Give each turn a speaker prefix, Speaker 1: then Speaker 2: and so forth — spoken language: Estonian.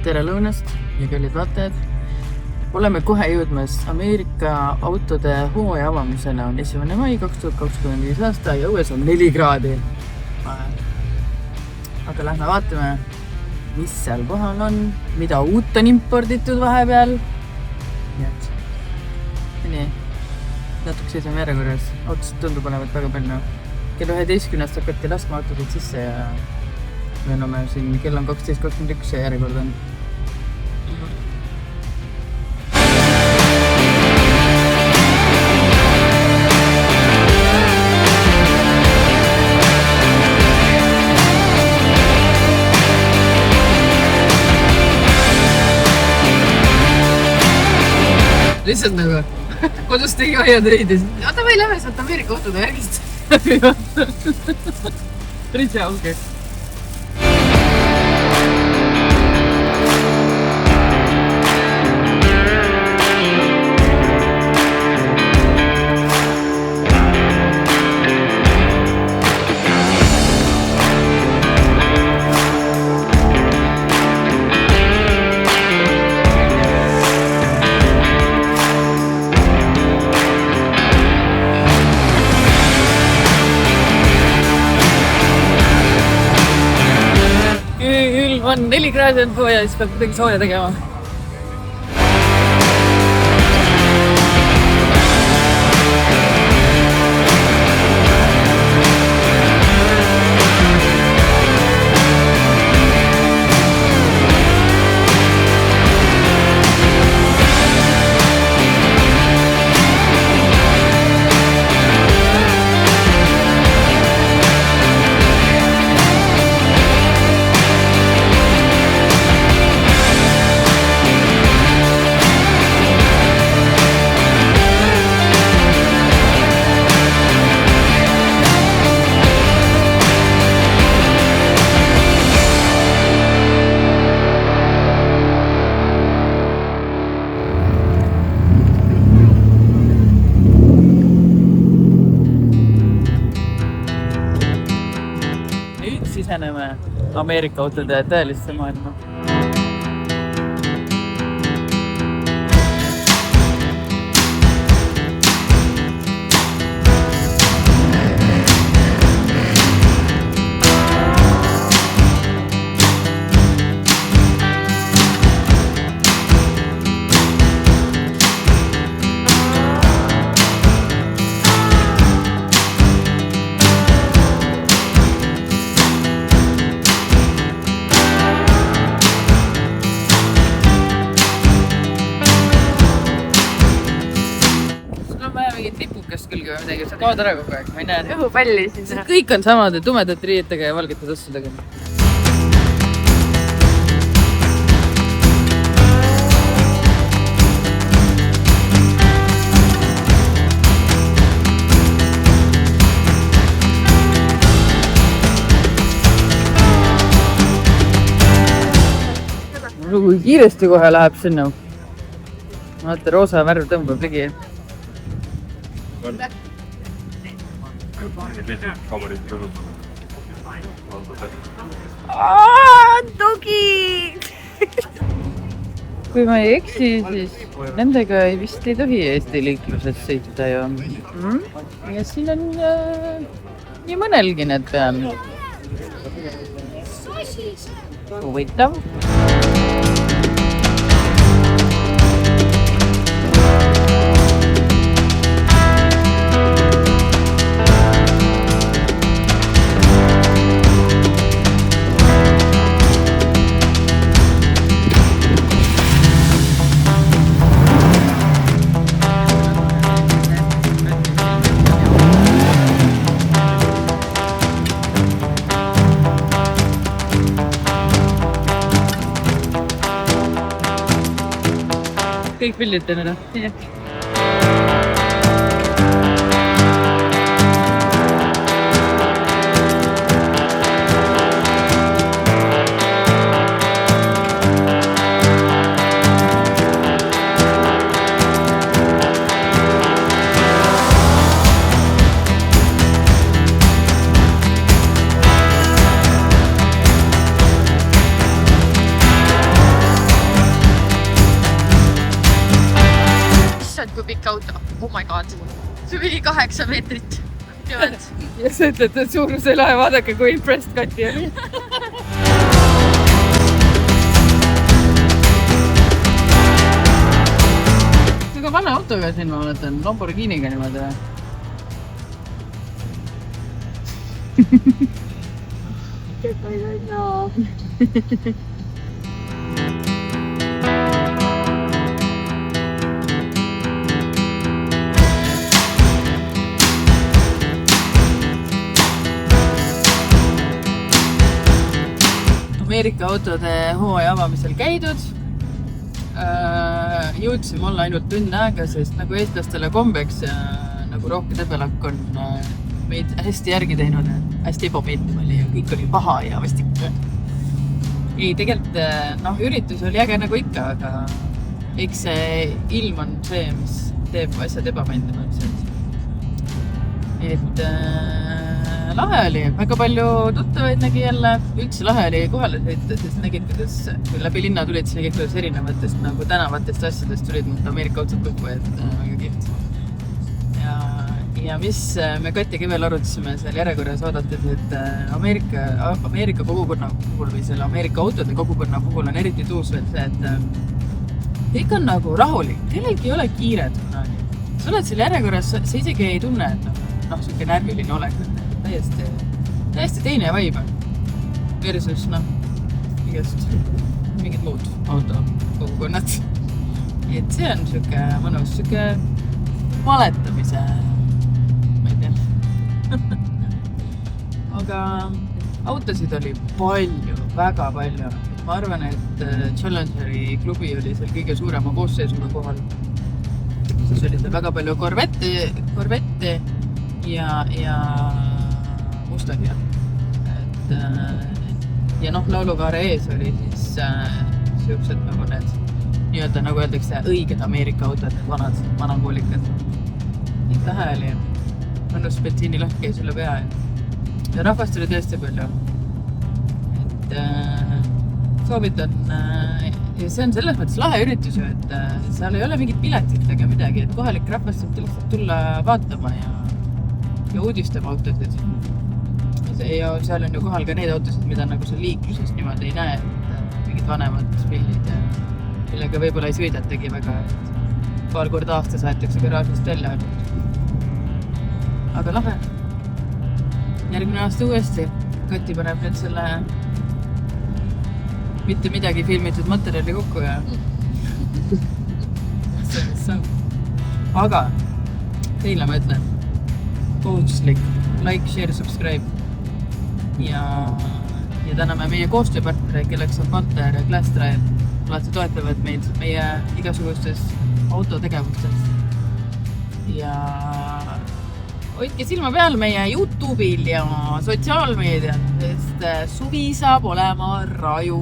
Speaker 1: tere lõunast ja kallid vaatajad. Oleme kohe jõudmas Ameerika autode hooaja avamisena on 1. mai 2025 aasta ja õues on 4 kraadi. Aga lähme vaatame, mis seal kohal on, mida uut on imporditud vahepeal. Nii, natuke seisame järjekorras. Autosid tundub olevat väga palju. Kell 11 hakati laskma autosid sisse ja me siin kell on 12.21 ja järjekord on. Lihtsalt nagu kodus tegi hoiad reides. Oota või lähe sealt Ameerika autode järgist. Päris hea, okei. On 4 kraadi on sooja, siis peab midagi sooja tegema. Siseneme Ameerika autode tõelisse maailma. Tipukast külge või midagi, sa kaod ära kogu aeg, ma ei näe.
Speaker 2: Õhupalli siis.
Speaker 1: Kõik on samad, tumedate riietega ja valgete tossudega. Kui kiiresti kohe läheb sinna. Vaata, roosa värv tõmbab ligi.
Speaker 2: Togi!
Speaker 1: Kui ma ei eksi, siis nendega vist ei tohi Eesti liikluses sõita ju. Ja siin on nii mõnelgi need peal. Huvitav. Kõik pildid teeme ära.
Speaker 3: pikk auto. Oh my god. See oli 8 meetrit.
Speaker 1: Ja sa ütled, et suurus ei lahe, vaadake, kui impressed Kati oli. Aga vana autoga siin ma mõtlen, Lamborghiniga niimoodi või? Ameerika autode hooaja avamisel käidud. Jõudsime olla ainult tund aega, sest nagu eestlastele kombeks ja nagu Rohke Debelak on meid hästi järgi teinud. Hästi ebameeldiv oli ja kõik oli paha ja vastik. Ei, tegelikult üritus oli äge nagu ikka, aga eks see ilm on see, mis teeb asjad ebameeldivaks. Et lahe oli, väga palju tuttavaid nägi jälle, üldse lahe oli kohale sõita, sest nägid, kuidas läbi linna tulid, siis nägid, kuidas erinevatest nagu tänavatest asjadest tulid mult Ameerika otsad kokku, et väga kihvt. Ja mis me Katiga veel arutasime seal järjekorras vaadates, et Ameerika kogukonna puhul või selle Ameerika autode kogukonna puhul on eriti tuus veel see, et kõik on nagu rahulik, kellelgi ei ole kiired. Sa oled seal järjekorras, sa isegi ei tunne, et siuke närviline olek. Täiesti teine vibe versus mingid muud autokogukonnad. Et see on siuke mõnus, siuke valetamise, ma ei tea. Aga autosid oli palju, väga palju. Ma arvan, et Challengeri klubi oli seal kõige suurema koosseisuga kohal. Siis oli seal väga palju Corvette ja Mustangia. Ja laulukaare ees oli siis siuksed nagu need, nii-öelda nagu öeldakse, õiged Ameerika autod, need vanakoolikad. Nii tahe oli. Mõnus bensiinilõhk käis üle pea. Ja rahvast oli tõesti palju. Et soovitan, ja see on selles mõttes lahe üritus ju, et seal ei ole mingit piletit ega midagi, et kohalik rahvast saab lihtsalt tulla vaatama ja uudistama autosid. Ja seal on ju kohal ka need autosid, mida nagu seal liikluses niimoodi ei näe, et mingid vanemad pillid, millega võib-olla ei sõidatagi väga, et paar korda aastas aetakse garaažist välja. Aga lahe. Järgmine aasta uuesti. Kati paneb nüüd selle mitte midagi filmitud materjali kokku ja see mis saab. Aga teile ma ütlen, kohustuslik like, share, subscribe ja täname meie koostööpartnere, kelleks on Panther ja Glassdrive. Alati toetavad meid meie igasugustes autotegevustes ja hoidke silma peal meie YouTube'il ja sotsiaalmeedial, sest suvi saab olema raju.